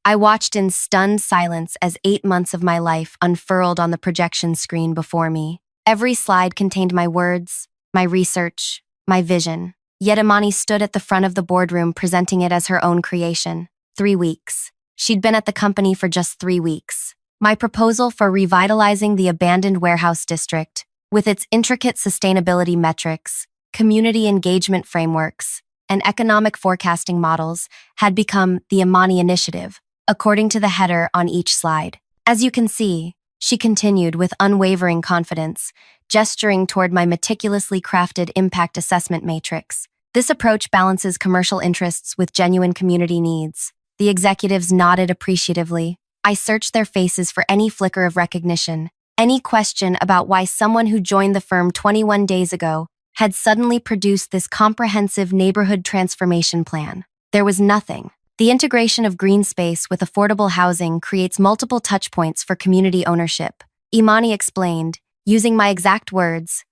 I watched in stunned silence as 8 months of my life unfurled on the projection screen before me. Every slide contained my words, my research, my vision. Yet Imani stood at the front of the boardroom presenting it as her own creation. 3 weeks. She'd been at the company for just 3 weeks. My proposal for revitalizing the abandoned warehouse district, with its intricate sustainability metrics, community engagement frameworks, and economic forecasting models, had become the Imani Initiative, according to the header on each slide. As you can see, she continued with unwavering confidence, gesturing toward my meticulously crafted impact assessment matrix. This approach balances commercial interests with genuine community needs. The executives nodded appreciatively. I searched their faces for any flicker of recognition, any question about why someone who joined the firm 21 days ago had suddenly produced this comprehensive neighborhood transformation plan. There was nothing. The integration of green space with affordable housing creates multiple touchpoints for community ownership. Imani explained, using my exact words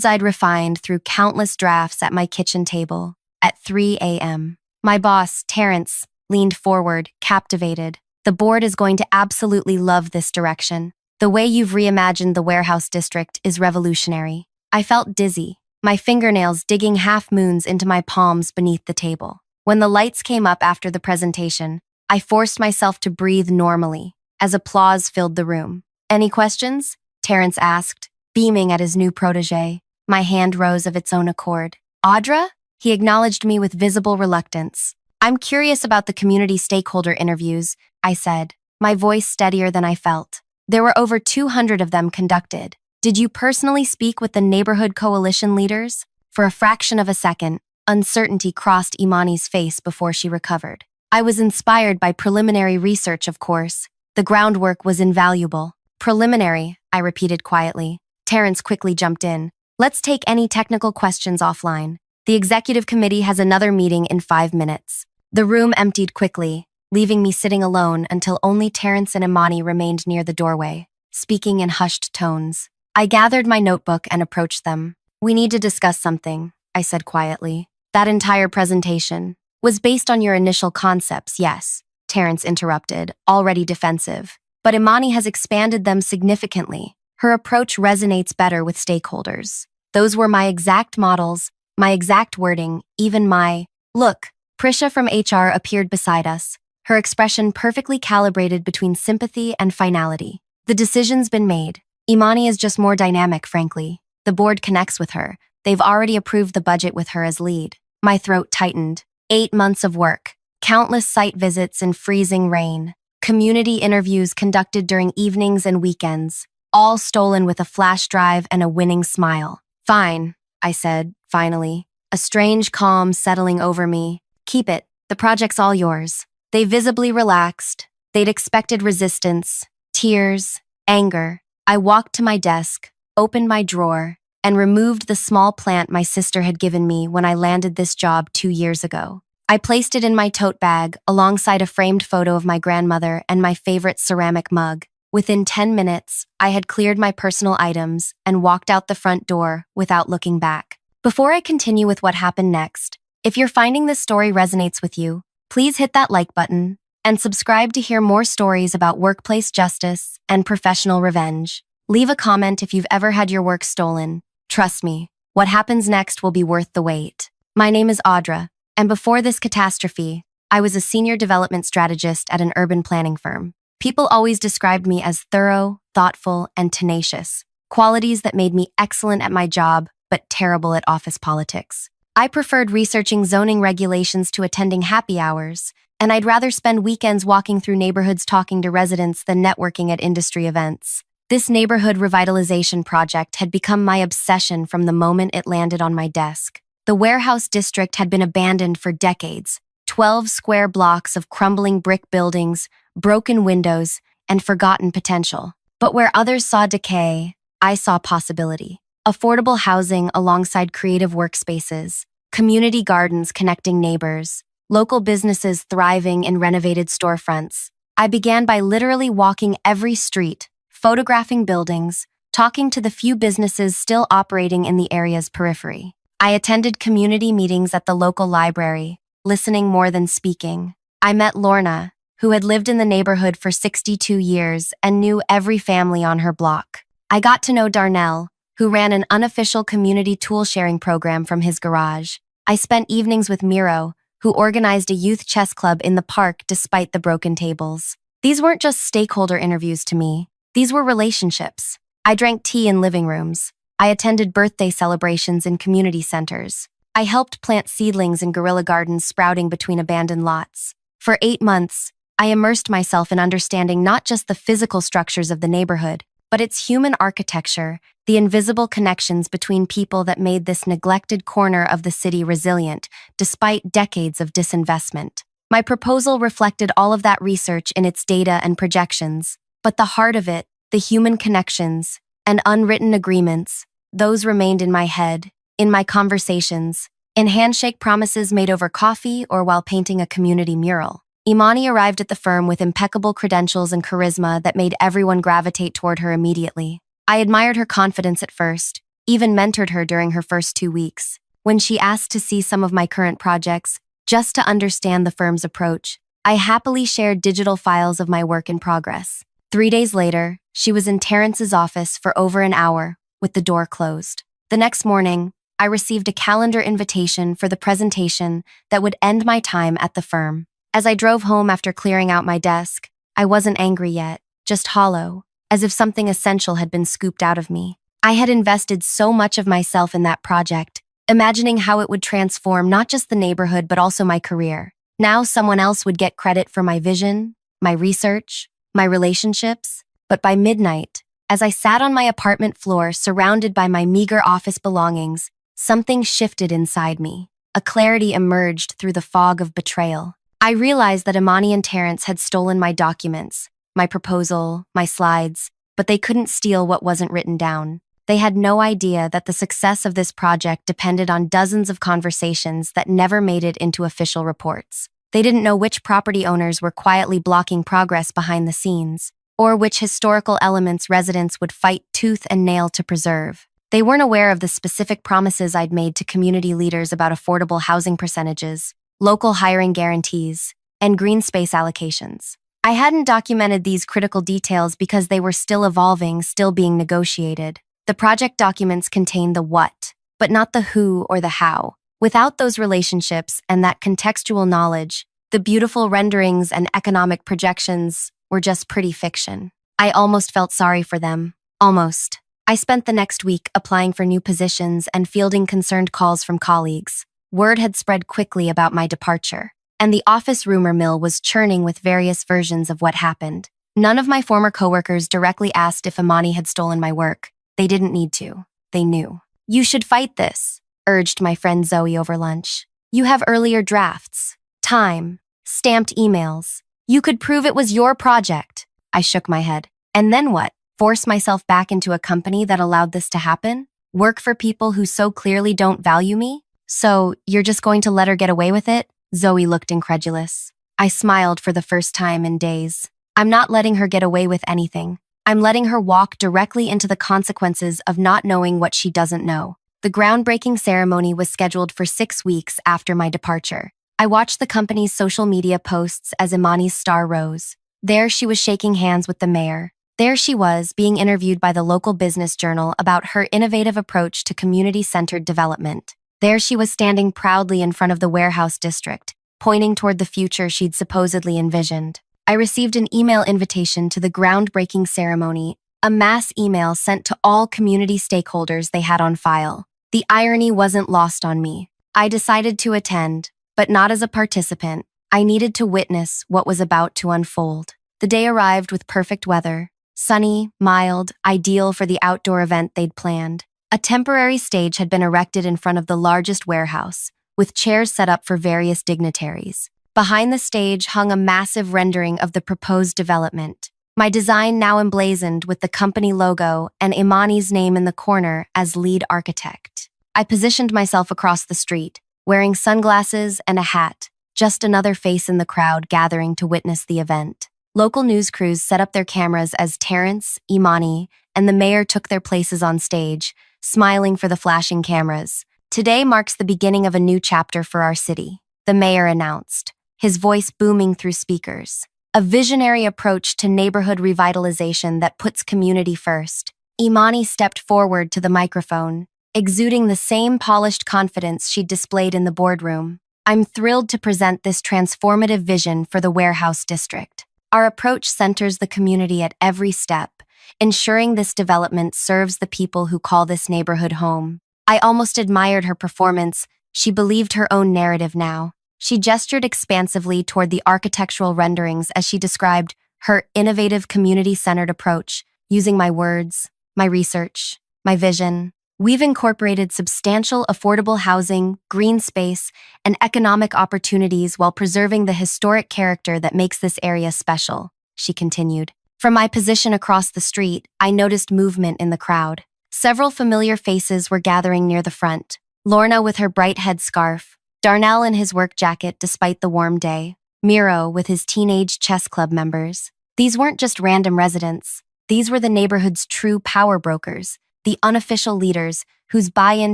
I'd refined through countless drafts at my kitchen table. At 3 a.m., my boss, Terrence, leaned forward, captivated. The board is going to absolutely love this direction. The way you've reimagined the warehouse district is revolutionary. I felt dizzy, my fingernails digging half-moons into my palms beneath the table. When the lights came up after the presentation, I forced myself to breathe normally, as applause filled the room. "Any questions?" Terrence asked, beaming at his new protégé. My hand rose of its own accord. "Audra?" He acknowledged me with visible reluctance. "I'm curious about the community stakeholder interviews," I said, my voice steadier than I felt. "There were over 200 of them conducted. Did you personally speak with the neighborhood coalition leaders?" For a fraction of a second, uncertainty crossed Imani's face before she recovered. "I was inspired by preliminary research, of course. The groundwork was invaluable." "Preliminary," I repeated quietly. Terrence quickly jumped in. "Let's take any technical questions offline. The executive committee has another meeting in 5 minutes." The room emptied quickly, leaving me sitting alone until only Terrence and Imani remained near the doorway, speaking in hushed tones. I gathered my notebook and approached them. "We need to discuss something," I said quietly. "That entire presentation was based on your initial concepts, yes," Terrence interrupted, already defensive. "But Imani has expanded them significantly. Her approach resonates better with stakeholders. Those were my exact models, my exact wording, even my..." "Look," Prisha from HR appeared beside us, her expression perfectly calibrated between sympathy and finality. "The decision's been made. Imani is just more dynamic, frankly. The board connects with her. They've already approved the budget with her as lead." My throat tightened. 8 months of work, countless site visits in freezing rain, community interviews conducted during evenings and weekends, all stolen with a flash drive and a winning smile. "Fine," I said, finally, a strange calm settling over me. "Keep it. The project's all yours." They visibly relaxed. They'd expected resistance, tears, anger. I walked to my desk, opened my drawer, and removed the small plant my sister had given me when I landed this job 2 years ago. I placed it in my tote bag alongside a framed photo of my grandmother and my favorite ceramic mug. Within 10 minutes, I had cleared my personal items and walked out the front door without looking back. Before I continue with what happened next, if you're finding this story resonates with you, please hit that like button and subscribe to hear more stories about workplace justice and professional revenge. Leave a comment if you've ever had your work stolen. Trust me, what happens next will be worth the wait. My name is Audra, and before this catastrophe, I was a senior development strategist at an urban planning firm. People always described me as thorough, thoughtful, and tenacious, qualities that made me excellent at my job, but terrible at office politics. I preferred researching zoning regulations to attending happy hours, and I'd rather spend weekends walking through neighborhoods talking to residents than networking at industry events. This neighborhood revitalization project had become my obsession from the moment it landed on my desk. The warehouse district had been abandoned for decades, 12 square blocks of crumbling brick buildings, broken windows, and forgotten potential. But where others saw decay, I saw possibility. Affordable housing alongside creative workspaces, community gardens connecting neighbors, local businesses thriving in renovated storefronts. I began by literally walking every street, photographing buildings, talking to the few businesses still operating in the area's periphery. I attended community meetings at the local library, listening more than speaking. I met Lorna, who had lived in the neighborhood for 62 years and knew every family on her block. I got to know Darnell, who ran an unofficial community tool-sharing program from his garage. I spent evenings with Miro, who organized a youth chess club in the park despite the broken tables. These weren't just stakeholder interviews to me. These were relationships. I drank tea in living rooms. I attended birthday celebrations in community centers. I helped plant seedlings in guerrilla gardens sprouting between abandoned lots. For 8 months, I immersed myself in understanding not just the physical structures of the neighborhood, but its human architecture, the invisible connections between people that made this neglected corner of the city resilient, despite decades of disinvestment. My proposal reflected all of that research in its data and projections, but the heart of it, the human connections, and unwritten agreements, those remained in my head, in my conversations, in handshake promises made over coffee or while painting a community mural. Imani arrived at the firm with impeccable credentials and charisma that made everyone gravitate toward her immediately. I admired her confidence at first, even mentored her during her first 2 weeks. When she asked to see some of my current projects, just to understand the firm's approach, I happily shared digital files of my work in progress. 3 days later, she was in Terrence's office for over an hour, with the door closed. The next morning, I received a calendar invitation for the presentation that would end my time at the firm. As I drove home after clearing out my desk, I wasn't angry yet, just hollow, as if something essential had been scooped out of me. I had invested so much of myself in that project, imagining how it would transform not just the neighborhood but also my career. Now someone else would get credit for my vision, my research, my relationships. But by midnight, as I sat on my apartment floor surrounded by my meager office belongings, something shifted inside me. A clarity emerged through the fog of betrayal. I realized that Imani and Terrence had stolen my documents, my proposal, my slides, but they couldn't steal what wasn't written down. They had no idea that the success of this project depended on dozens of conversations that never made it into official reports. They didn't know which property owners were quietly blocking progress behind the scenes, or which historical elements residents would fight tooth and nail to preserve. They weren't aware of the specific promises I'd made to community leaders about affordable housing percentages, local hiring guarantees, and green space allocations. I hadn't documented these critical details because they were still evolving, still being negotiated. The project documents contained the what, but not the who or the how. Without those relationships and that contextual knowledge, the beautiful renderings and economic projections were just pretty fiction. I almost felt sorry for them. Almost. I spent the next week applying for new positions and fielding concerned calls from colleagues. Word had spread quickly about my departure, and the office rumor mill was churning with various versions of what happened. None of my former coworkers directly asked if Imani had stolen my work. They didn't need to. They knew. "You should fight this," urged my friend Zoe over lunch. "You have earlier drafts, time, stamped emails. You could prove it was your project." I shook my head. And then what? Force myself back into a company that allowed this to happen? Work for people who so clearly don't value me? "So, you're just going to let her get away with it?" Zoe looked incredulous. I smiled for the first time in days. "I'm not letting her get away with anything. I'm letting her walk directly into the consequences of not knowing what she doesn't know." The groundbreaking ceremony was scheduled for 6 weeks after my departure. I watched the company's social media posts as Imani's star rose. There she was shaking hands with the mayor. There she was being interviewed by the local business journal about her innovative approach to community-centered development. There she was standing proudly in front of the warehouse district, pointing toward the future she'd supposedly envisioned. I received an email invitation to the groundbreaking ceremony, a mass email sent to all community stakeholders they had on file. The irony wasn't lost on me. I decided to attend, but not as a participant. I needed to witness what was about to unfold. The day arrived with perfect weather, sunny, mild, ideal for the outdoor event they'd planned. A temporary stage had been erected in front of the largest warehouse, with chairs set up for various dignitaries. Behind the stage hung a massive rendering of the proposed development, my design now emblazoned with the company logo and Imani's name in the corner as lead architect. I positioned myself across the street, wearing sunglasses and a hat, just another face in the crowd gathering to witness the event. Local news crews set up their cameras as Terrence, Imani, and the mayor took their places on stage, smiling for the flashing cameras. "Today marks the beginning of a new chapter for our city," the mayor announced, his voice booming through speakers. a visionary approach to neighborhood revitalization that puts community first. Imani stepped forward to the microphone, exuding the same polished confidence she'd displayed in the boardroom. I'm thrilled to present this transformative vision for the Warehouse District. Our approach centers the community at every step, ensuring this development serves the people who call this neighborhood home. I almost admired her performance. She believed her own narrative now. She gestured expansively toward the architectural renderings as she described her innovative community-centered approach, using my words, my research, my vision. We've incorporated substantial affordable housing, green space, and economic opportunities while preserving the historic character that makes this area special, she continued. From my position across the street, I noticed movement in the crowd. Several familiar faces were gathering near the front. Lorna with her bright headscarf, Darnell in his work jacket despite the warm day, Miro with his teenage chess club members. These weren't just random residents. These were the neighborhood's true power brokers, the unofficial leaders whose buy-in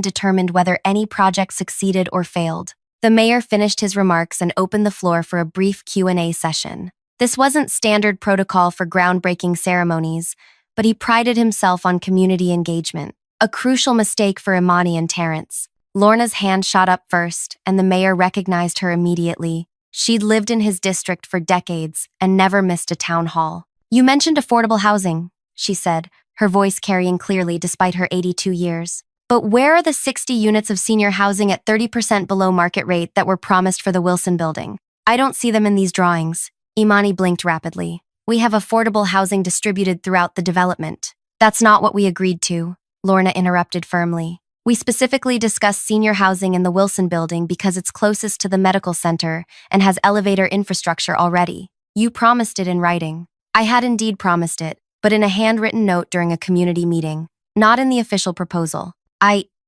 determined whether any project succeeded or failed. The mayor finished his remarks and opened the floor for a brief Q&A session. This wasn't standard protocol for groundbreaking ceremonies, but he prided himself on community engagement, a crucial mistake for Imani and Terrence. Lorna's hand shot up first, and the mayor recognized her immediately. She'd lived in his district for decades and never missed a town hall. You mentioned affordable housing, she said, her voice carrying clearly despite her 82 years. But where are the 60 units of senior housing at 30% below market rate that were promised for the Wilson building? I don't see them in these drawings. Imani blinked rapidly. We have affordable housing distributed throughout the development. That's not what we agreed to, Lorna interrupted firmly. We specifically discussed senior housing in the Wilson building because it's closest to the medical center and has elevator infrastructure already. You promised it in writing. I had indeed promised it, but in a handwritten note during a community meeting, not in the official proposal.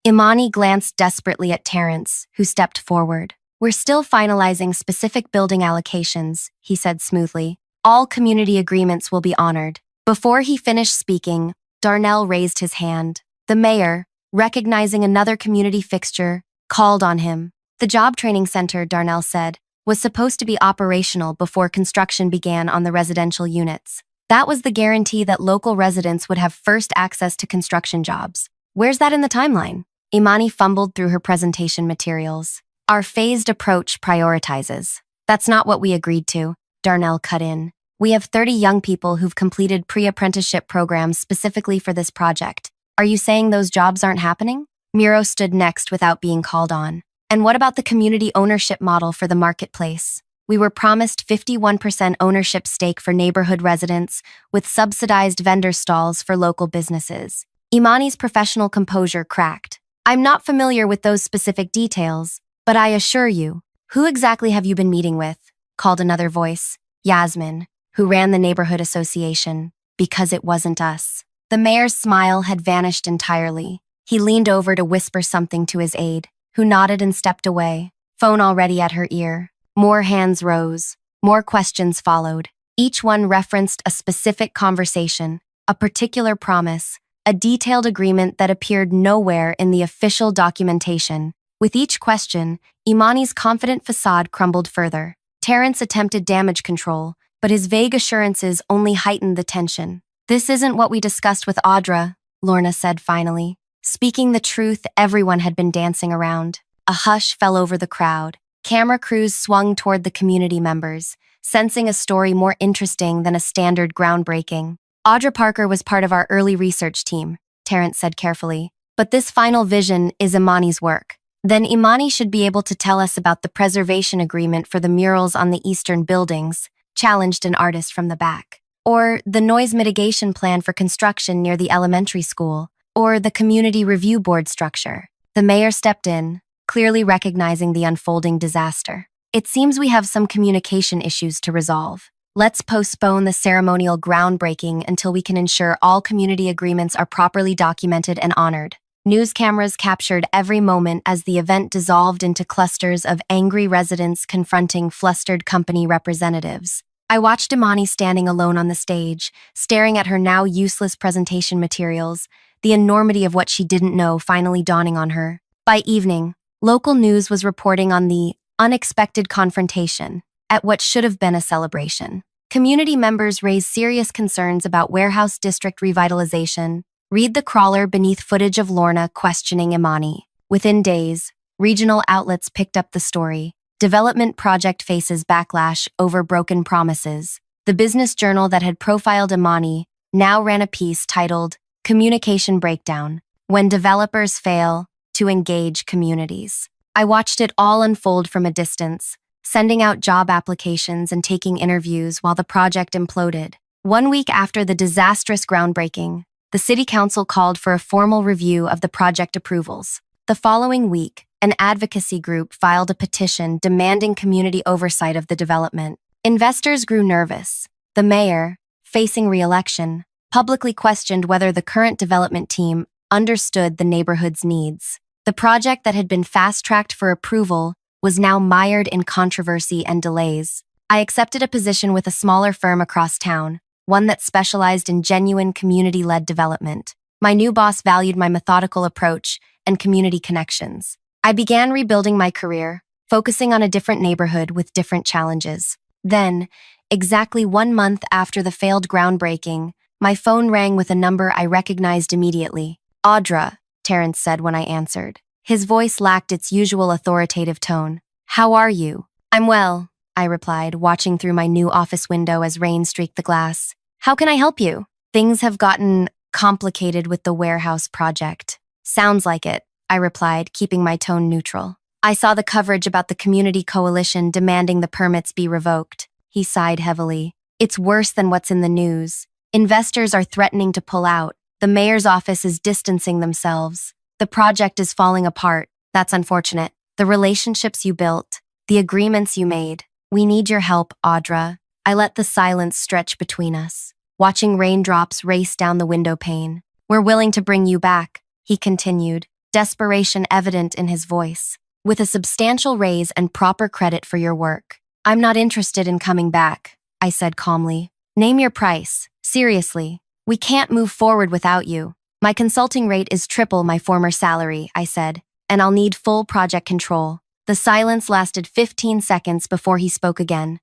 Imani glanced desperately at Terrence, who stepped forward. We're still finalizing specific building allocations, he said smoothly. All community agreements will be honored. Before he finished speaking, Darnell raised his hand. The mayor, recognizing another community fixture, called on him. The job training center, Darnell said, was supposed to be operational before construction began on the residential units. That was the guarantee that local residents would have first access to construction jobs. Where's that in the timeline? Imani fumbled through her presentation materials. Our phased approach prioritizes. That's not what we agreed to, Darnell cut in. We have 30 young people who've completed pre-apprenticeship programs specifically for this project. Are you saying those jobs aren't happening? Miro stood next without being called on. And what about the community ownership model for the marketplace? We were promised 51% ownership stake for neighborhood residents, with subsidized vendor stalls for local businesses. Imani's professional composure cracked. I'm not familiar with those specific details, but I assure you, who exactly have you been meeting with? Called another voice, Yasmin, who ran the neighborhood association, because it wasn't us. The mayor's smile had vanished entirely. He leaned over to whisper something to his aide, who nodded and stepped away, phone already at her ear. More hands rose. More questions followed. Each one referenced a specific conversation, a particular promise, a detailed agreement that appeared nowhere in the official documentation. With each question, Imani's confident facade crumbled further. Terrence attempted damage control, but his vague assurances only heightened the tension. This isn't what we discussed with Audra, Lorna said finally. Speaking the truth, everyone had been dancing around. A hush fell over the crowd. Camera crews swung toward the community members, sensing a story more interesting than a standard groundbreaking. Audra Parker was part of our early research team, Terrence said carefully. But this final vision is Imani's work. Then Imani should be able to tell us about the preservation agreement for the murals on the eastern buildings, challenged an artist from the back. Or the noise mitigation plan for construction near the elementary school, or the community review board structure. The mayor stepped in, clearly recognizing the unfolding disaster. It seems we have some communication issues to resolve. Let's postpone the ceremonial groundbreaking until we can ensure all community agreements are properly documented and honored. News cameras captured every moment as the event dissolved into clusters of angry residents confronting flustered company representatives. I watched Imani standing alone on the stage, staring at her now useless presentation materials, the enormity of what she didn't know finally dawning on her. By evening, local news was reporting on the unexpected confrontation at what should have been a celebration. Community members raise serious concerns about warehouse district revitalization. Read the crawler beneath footage of Lorna questioning Imani. Within days, regional outlets picked up the story. Development project faces backlash over broken promises. The business journal that had profiled Imani now ran a piece titled Communication Breakdown: When Developers Fail to Engage Communities. I watched it all unfold from a distance, sending out job applications and taking interviews while the project imploded. 1 week after the disastrous groundbreaking, the city council called for a formal review of the project approvals. The following week, an advocacy group filed a petition demanding community oversight of the development. Investors grew nervous. The mayor, facing re-election, publicly questioned whether the current development team understood the neighborhood's needs. The project that had been fast-tracked for approval was now mired in controversy and delays. I accepted a position with a smaller firm across town, one that specialized in genuine community-led development. My new boss valued my methodical approach and community connections. I began rebuilding my career, focusing on a different neighborhood with different challenges. Then, exactly 1 month after the failed groundbreaking, my phone rang with a number I recognized immediately. "Audra," Terrence said when I answered. His voice lacked its usual authoritative tone. "How are you?" "I'm well," I replied, watching through my new office window as rain streaked the glass. "How can I help you?" "Things have gotten complicated with the warehouse project." "Sounds like it," I replied, keeping my tone neutral. "I saw the coverage about the community coalition demanding the permits be revoked." He sighed heavily. "It's worse than what's in the news. Investors are threatening to pull out. The mayor's office is distancing themselves. The project is falling apart. That's unfortunate. The relationships you built, the agreements you made. We need your help, Audra." I let the silence stretch between us, watching raindrops race down the window pane. "We're willing to bring you back," he continued, desperation evident in his voice, "with a substantial raise and proper credit for your work." "I'm not interested in coming back," I said calmly. "Name your price. Seriously. We can't move forward without you." "My consulting rate is triple my former salary," I said, "and I'll need full project control." The silence lasted 15 seconds before he spoke again.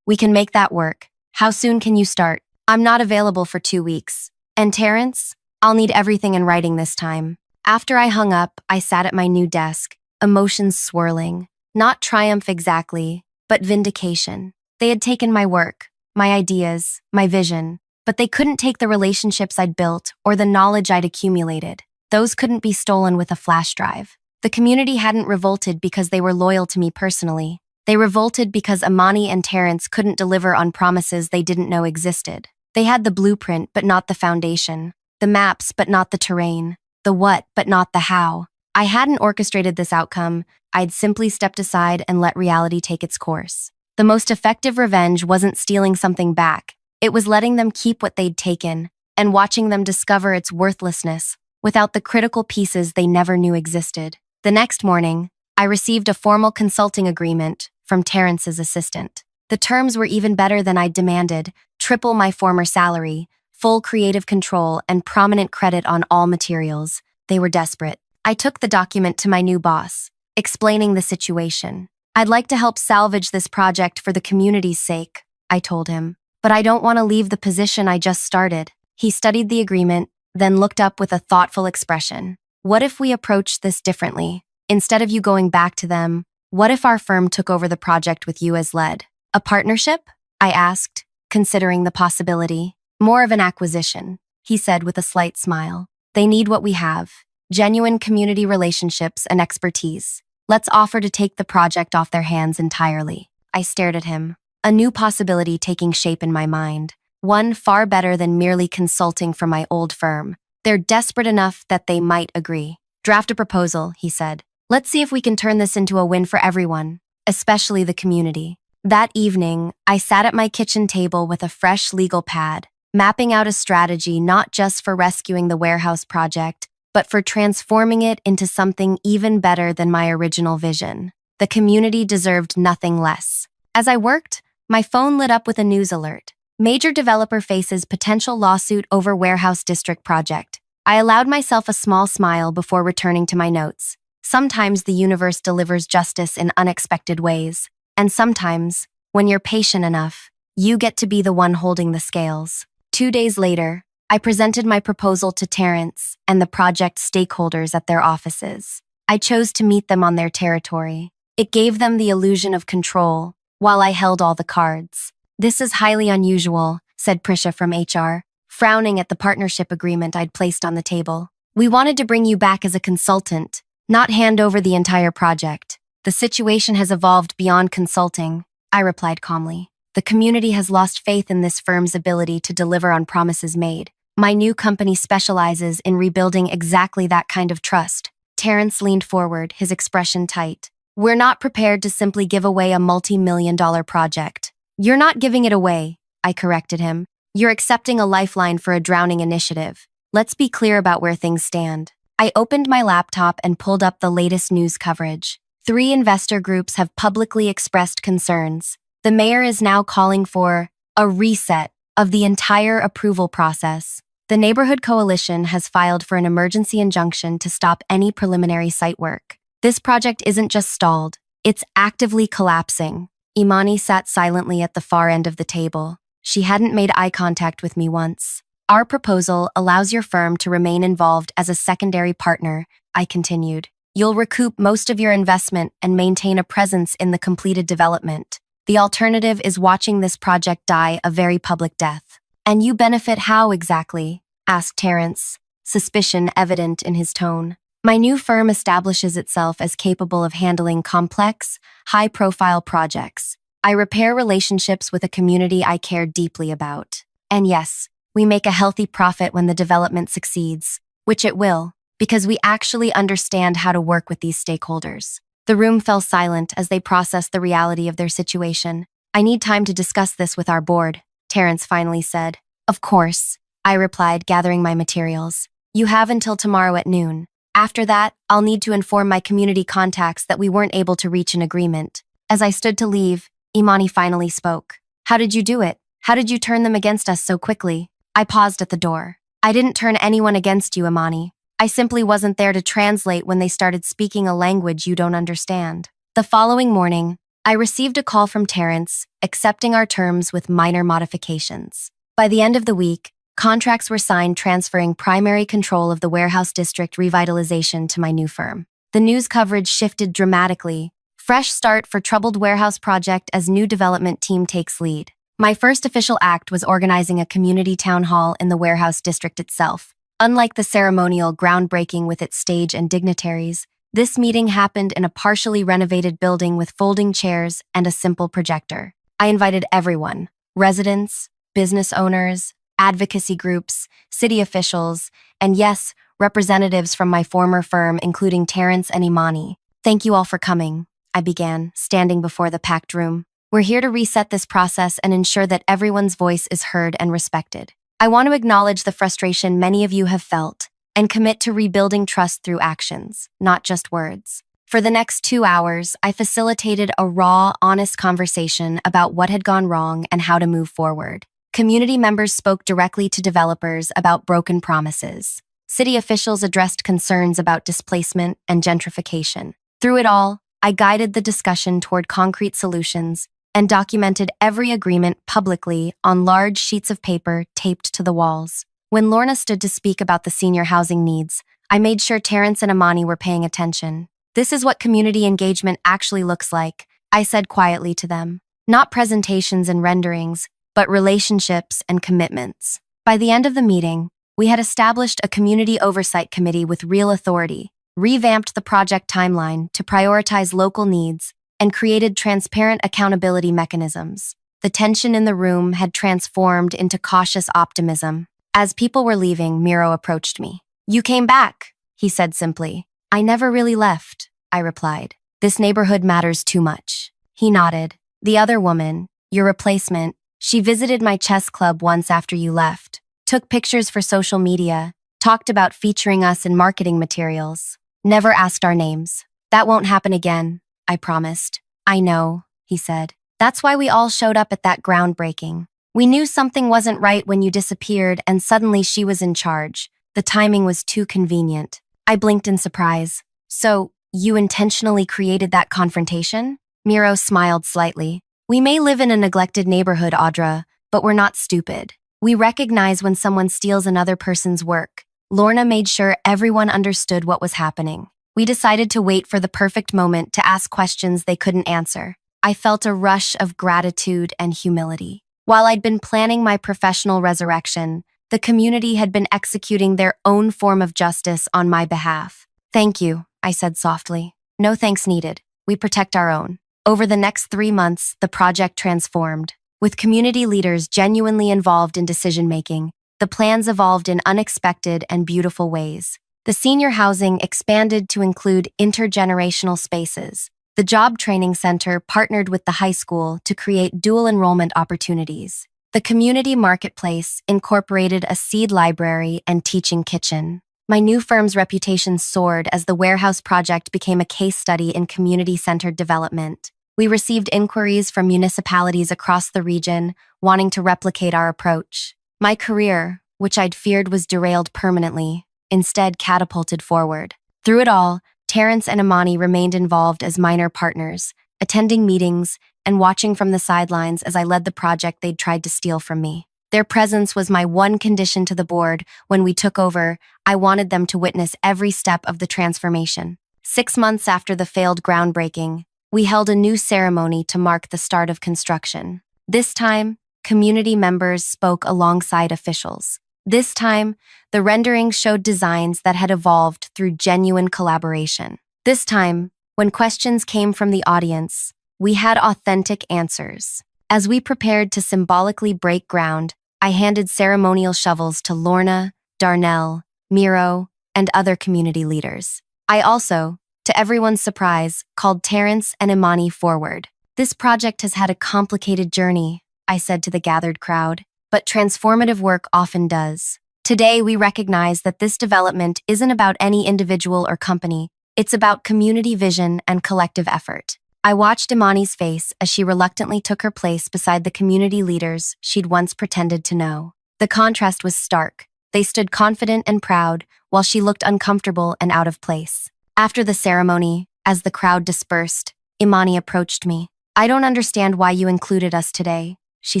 We can make that work. How soon can you start?" "I'm not available for 2 weeks. And Terrence? I'll need everything in writing this time." After I hung up, I sat at my new desk, emotions swirling. Not triumph exactly, but vindication. They had taken my work, my ideas, my vision, but they couldn't take the relationships I'd built or the knowledge I'd accumulated. Those couldn't be stolen with a flash drive. The community hadn't revolted because they were loyal to me personally. They revolted because Imani and Terrence couldn't deliver on promises they didn't know existed. They had the blueprint but not the foundation, the maps but not the terrain, the what but not the how. I hadn't orchestrated this outcome. I'd simply stepped aside and let reality take its course. The most effective revenge wasn't stealing something back. It was letting them keep what they'd taken and watching them discover its worthlessness without the critical pieces they never knew existed. The next morning, I received a formal consulting agreement from Terrence's assistant. The terms were even better than I'd demanded: triple my former salary, full creative control, and prominent credit on all materials. They were desperate. I took the document to my new boss, explaining the situation. "I'd like to help salvage this project for the community's sake," I told him. "But I don't want to leave the position I just started." He studied the agreement, then looked up with a thoughtful expression. "What if we approach this differently? Instead of you going back to them, what if our firm took over the project with you as lead?" "A partnership?" I asked, considering the possibility. "More of an acquisition," he said with a slight smile. "They need what we have: genuine community relationships and expertise. Let's offer to take the project off their hands entirely." I stared at him, a new possibility taking shape in my mind, one far better than merely consulting for my old firm. "They're desperate enough that they might agree." "Draft a proposal," he said. "Let's see if we can turn this into a win for everyone, especially the community." That evening, I sat at my kitchen table with a fresh legal pad, mapping out a strategy not just for rescuing the warehouse project, but for transforming it into something even better than my original vision. The community deserved nothing less. As I worked, my phone lit up with a news alert. Major developer faces potential lawsuit over warehouse district project. I allowed myself a small smile before returning to my notes. Sometimes the universe delivers justice in unexpected ways. And sometimes, when you're patient enough, You get to be the one holding the scales. 2 days later, I presented my proposal to Terrence and the project stakeholders at their offices. I chose to meet them on their territory. It gave them the illusion of control, while I held all the cards. "This is highly unusual," said Prisha from HR, frowning at the partnership agreement I'd placed on the table. "We wanted to bring you back as a consultant, not hand over the entire project. The situation has evolved beyond consulting," I replied calmly. "The community has lost faith in this firm's ability to deliver on promises made. My new company specializes in rebuilding exactly that kind of trust." Terrence leaned forward, his expression tight. "We're not prepared to simply give away a multi-million-dollar project." "You're not giving it away," I corrected him. "You're accepting a lifeline for a drowning initiative. Let's be clear about where things stand." I opened my laptop and pulled up the latest news coverage. 3 investor groups have publicly expressed concerns. The mayor is now calling for a reset of the entire approval process. The Neighborhood Coalition has filed for an emergency injunction to stop any preliminary site work. This project isn't just stalled, it's actively collapsing. Imani sat silently at the far end of the table. She hadn't made eye contact with me once. "Our proposal allows your firm to remain involved as a secondary partner," I continued. "You'll recoup most of your investment and maintain a presence in the completed development. The alternative is watching this project die a very public death." "And you benefit how exactly?" asked Terrence, suspicion evident in his tone. "My new firm establishes itself as capable of handling complex, high-profile projects. I repair relationships with a community I care deeply about. And yes, we make a healthy profit when the development succeeds, which it will, because we actually understand how to work with these stakeholders." The room fell silent as they processed the reality of their situation. "I need time to discuss this with our board," Terrence finally said. "Of course," I replied, gathering my materials. "You have until tomorrow at noon. After that, I'll need to inform my community contacts that we weren't able to reach an agreement." As I stood to leave, Imani finally spoke. "How did you do it? How did you turn them against us so quickly?" I paused at the door. "I didn't turn anyone against you, Imani. I simply wasn't there to translate when they started speaking a language you don't understand." The following morning, I received a call from Terrence, accepting our terms with minor modifications. By the end of the week, contracts were signed transferring primary control of the warehouse district revitalization to my new firm. The news coverage shifted dramatically. Fresh start for troubled warehouse project as new development team takes lead. My first official act was organizing a community town hall in the warehouse district itself. Unlike the ceremonial groundbreaking with its stage and dignitaries, this meeting happened in a partially renovated building with folding chairs and a simple projector. I invited everyone: residents, business owners, advocacy groups, city officials, and yes, representatives from my former firm, including Terrence and Imani. "Thank you all for coming," I began, standing before the packed room. "We're here to reset this process and ensure that everyone's voice is heard and respected. I want to acknowledge the frustration many of you have felt and commit to rebuilding trust through actions, not just words." For the next 2 hours, I facilitated a raw, honest conversation about what had gone wrong and how to move forward. Community members spoke directly to developers about broken promises. City officials addressed concerns about displacement and gentrification. Through it all, I guided the discussion toward concrete solutions and documented every agreement publicly on large sheets of paper taped to the walls. When Lorna stood to speak about the senior housing needs, I made sure Terrence and Imani were paying attention. "This is what community engagement actually looks like," I said quietly to them. "Not presentations and renderings, but relationships and commitments." By the end of the meeting, we had established a community oversight committee with real authority, revamped the project timeline to prioritize local needs, and created transparent accountability mechanisms. The tension in the room had transformed into cautious optimism. As people were leaving, Miro approached me. "You came back," he said simply. "I never really left," I replied. "This neighborhood matters too much." He nodded. "The other woman, your replacement, she visited my chess club once after you left, took pictures for social media, talked about featuring us in marketing materials, never asked our names. That won't happen again, I promised." "I know," he said. "That's why we all showed up at that groundbreaking. We knew something wasn't right when you disappeared and suddenly she was in charge. The timing was too convenient." I blinked in surprise. "So, you intentionally created that confrontation?" Miro smiled slightly. We may live in a neglected neighborhood, Audra, but we're not stupid. We recognize when someone steals another person's work. Lorna made sure everyone understood what was happening. We decided to wait for the perfect moment to ask questions they couldn't answer. I felt a rush of gratitude and humility. While I'd been planning my professional resurrection, the community had been executing their own form of justice on my behalf. Thank you, I said softly. No thanks needed. We protect our own. Over the next 3 months, the project transformed. With community leaders genuinely involved in decision-making, the plans evolved in unexpected and beautiful ways. The senior housing expanded to include intergenerational spaces. The job training center partnered with the high school to create dual enrollment opportunities. The community marketplace incorporated a seed library and teaching kitchen. My new firm's reputation soared as the warehouse project became a case study in community-centered development. We received inquiries from municipalities across the region wanting to replicate our approach. My career, which I'd feared was derailed permanently, instead catapulted forward. Through it all, Terrence and Imani remained involved as minor partners, attending meetings and watching from the sidelines as I led the project they'd tried to steal from me. Their presence was my one condition to the board. When we took over, I wanted them to witness every step of the transformation. 6 months after the failed groundbreaking, we held a new ceremony to mark the start of construction. This time, community members spoke alongside officials. This time, the renderings showed designs that had evolved through genuine collaboration. This time, when questions came from the audience, we had authentic answers. As we prepared to symbolically break ground, I handed ceremonial shovels to Lorna, Darnell, Miro, and other community leaders. I also, to everyone's surprise, called Terrence and Imani forward. This project has had a complicated journey, I said to the gathered crowd, but transformative work often does. Today, we recognize that this development isn't about any individual or company. It's about community vision and collective effort. I watched Imani's face as she reluctantly took her place beside the community leaders she'd once pretended to know. The contrast was stark. They stood confident and proud, while she looked uncomfortable and out of place. After the ceremony, as the crowd dispersed, Imani approached me. "I don't understand why you included us today," she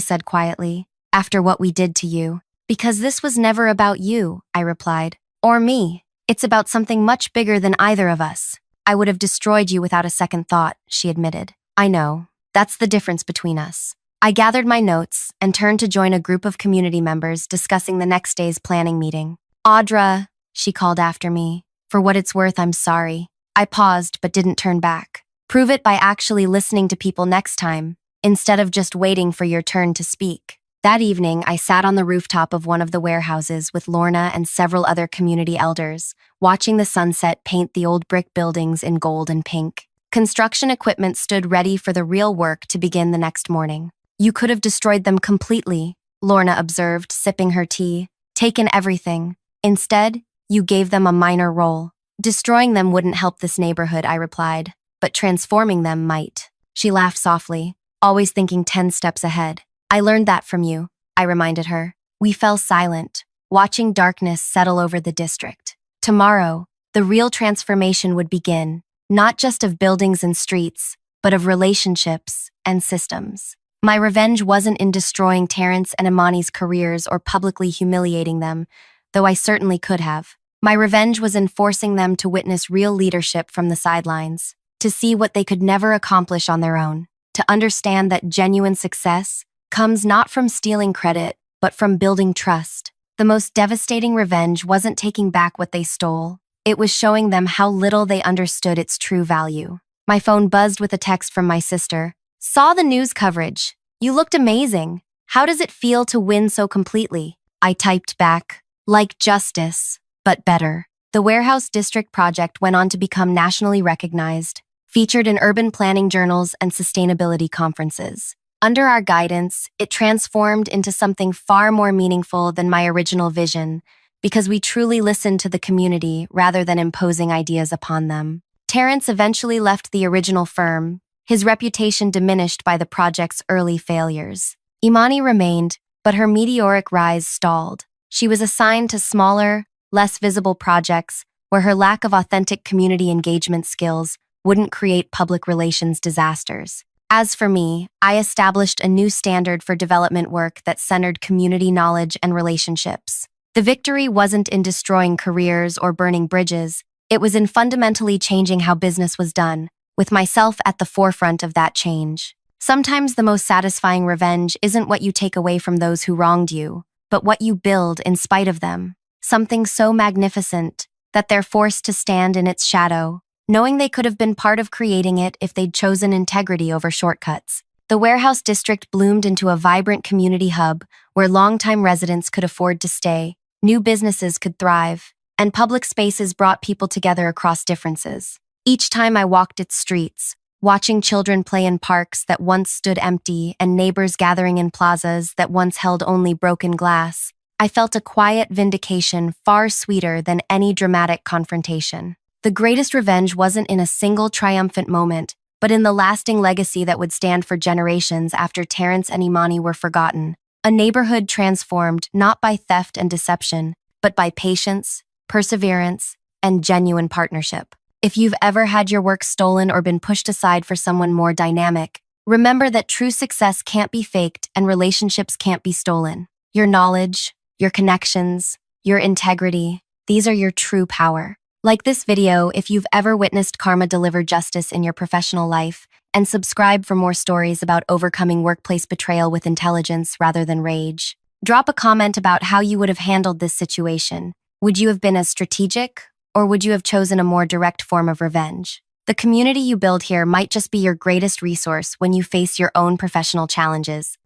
said quietly, "after what we did to you." "Because this was never about you," I replied. "Or me. It's about something much bigger than either of us." "I would have destroyed you without a second thought," she admitted. "I know. That's the difference between us." I gathered my notes and turned to join a group of community members discussing the next day's planning meeting. "Audra," she called after me. "For what it's worth, I'm sorry." I paused but didn't turn back. Prove it by actually listening to people next time, instead of just waiting for your turn to speak. That evening, I sat on the rooftop of one of the warehouses with Lorna and several other community elders, watching the sunset paint the old brick buildings in gold and pink. Construction equipment stood ready for the real work to begin the next morning. "You could have destroyed them completely," Lorna observed, sipping her tea. "Taken everything. Instead, you gave them a minor role." "Destroying them wouldn't help this neighborhood," I replied, "but transforming them might." She laughed softly, always thinking 10 steps ahead. "I learned that from you," I reminded her. We fell silent, watching darkness settle over the district. Tomorrow, the real transformation would begin, not just of buildings and streets, but of relationships and systems. My revenge wasn't in destroying Terrence and Imani's careers or publicly humiliating them, though I certainly could have. My revenge was in forcing them to witness real leadership from the sidelines, to see what they could never accomplish on their own, to understand that genuine success comes not from stealing credit, but from building trust. The most devastating revenge wasn't taking back what they stole. It was showing them how little they understood its true value. My phone buzzed with a text from my sister. "Saw the news coverage. You looked amazing. How does it feel to win so completely?" I typed back, "Like justice, but better." The Warehouse District project went on to become nationally recognized, featured in urban planning journals and sustainability conferences. Under our guidance, it transformed into something far more meaningful than my original vision, because we truly listened to the community rather than imposing ideas upon them. Terrence eventually left the original firm, his reputation diminished by the project's early failures. Imani remained, but her meteoric rise stalled. She was assigned to smaller, less visible projects where her lack of authentic community engagement skills wouldn't create public relations disasters. As for me, I established a new standard for development work that centered community knowledge and relationships. The victory wasn't in destroying careers or burning bridges, it was in fundamentally changing how business was done, with myself at the forefront of that change. Sometimes the most satisfying revenge isn't what you take away from those who wronged you, but what you build in spite of them. Something so magnificent that they're forced to stand in its shadow, knowing they could have been part of creating it if they'd chosen integrity over shortcuts. The warehouse district bloomed into a vibrant community hub where longtime residents could afford to stay, new businesses could thrive, and public spaces brought people together across differences. Each time I walked its streets, watching children play in parks that once stood empty and neighbors gathering in plazas that once held only broken glass, I felt a quiet vindication far sweeter than any dramatic confrontation. The greatest revenge wasn't in a single triumphant moment, but in the lasting legacy that would stand for generations after Terrence and Imani were forgotten. A neighborhood transformed not by theft and deception, but by patience, perseverance, and genuine partnership. If you've ever had your work stolen or been pushed aside for someone more dynamic, remember that true success can't be faked and relationships can't be stolen. Your knowledge, your connections, your integrity, these are your true power. Like this video if you've ever witnessed karma deliver justice in your professional life, and subscribe for more stories about overcoming workplace betrayal with intelligence rather than rage. Drop a comment about how you would have handled this situation. Would you have been as strategic, or would you have chosen a more direct form of revenge? The community you build here might just be your greatest resource when you face your own professional challenges.